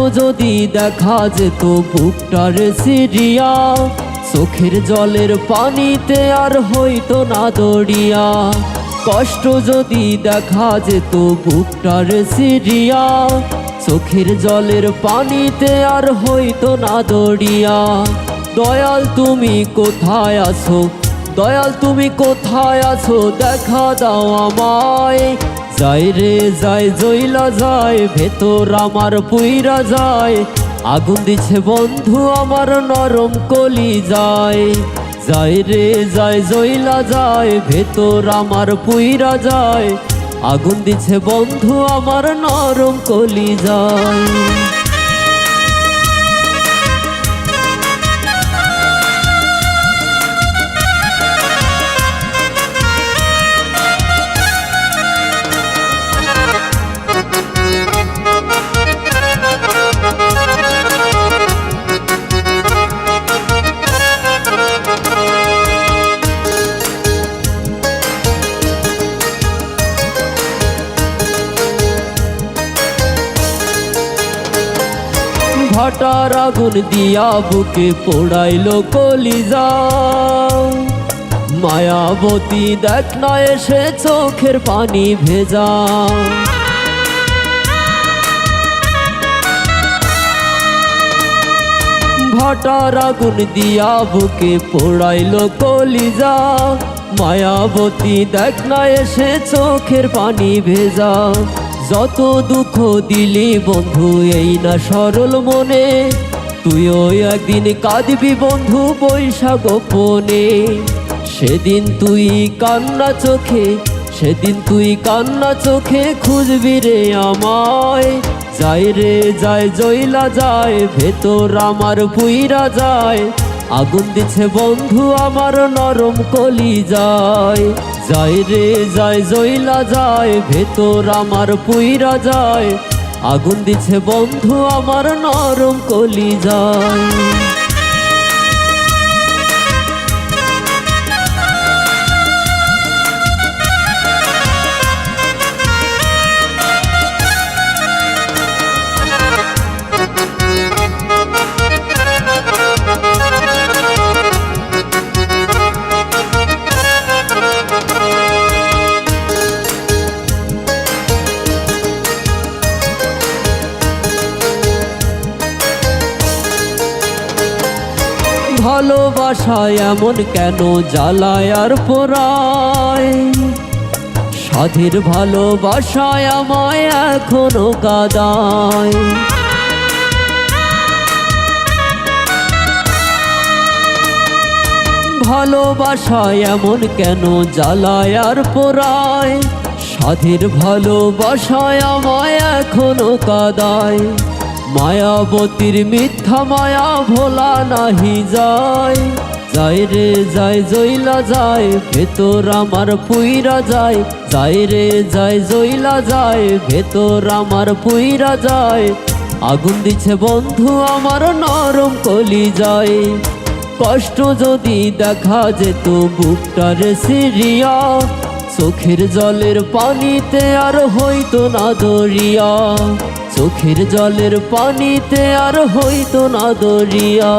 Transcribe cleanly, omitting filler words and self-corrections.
যদি দেখা যেত বুকটার সিরিয়া, চোখের জলের পানিতে আর হইতো না দরিয়া। কষ্ট যদি দেখা যেত বুকটার সিরিয়া, চোখের জলের পানিতে আর হইতো না দরিয়া। দয়াল তুমি কোথায় আছো, দয়াল তুমি কোথায় আছো, দেখা দাও আমায়। যায় রে যায় জইলা যায়, ভেতর আমার পুইরা যায়, আগুন দিছে বন্ধু আমার নরম কলি যায়। যায় রে যায় জইলা যায়, ভেতর আমার পুইরা যায়, আগুন দিছে বন্ধু আমার নরম কলি যায়। ভাটার আগুন দিয়া বুকে পোড়াইলো কলিজা, মায়াবতী দেখ না এসে চোখের পানি ভেজা। ভাটার আগুন দিয়া বুকে পোড়াইলো কলিজা, মায়াবতী দেখ না এসে চোখের পানি ভেজা। যত দুঃখ দিলি বন্ধু এই না সরল মনে, তুইও একদিন কাঁদবি বন্ধু বৈশা গোপনে। সেদিন তুই কান্না চোখে, সেদিন তুই কান্না চোখে খুঁজবি রে আমায়। যায় রে যায় জইলা যায়, ভেতর আমার পুইরা যায়, আগুন দিছে বন্ধু আমার নরম কলি যায়। যায় রে যায় জইলা যায়, ভেতর আমার পুইরা যায়, আগুন দিছে বন্ধু আমার নরম কলি যায়। ভালোবাসায় এমন কেন জ্বালায় আর পোড়ায়, সাধীর ভালোবাসায় আমায় এখনো কাঁদায়। ভালোবাসায় এমন কেন জ্বালায় আর পোড়ায়, সাধীর ভালোবাসায় আমায় এখনো কাঁদায়। মায়াবতীর মিথ্যা মায়া ভোলা নাহি যায়, যায় রে যায় জইলা যায়, ভেতর আমার পুইরা যায়। যায় রে যায় জইলা যায়, ভেতর আমার পুইরা যায়, আগুন দিছে বন্ধু আমার নরম কলি যায়। কষ্ট যদি দেখা যেত বুকটার সিরিয়া, চোখের জলের পানিতে আর হইতো না দরিয়া। চোখের জলের পানিতে আর হইতো না দরিয়া।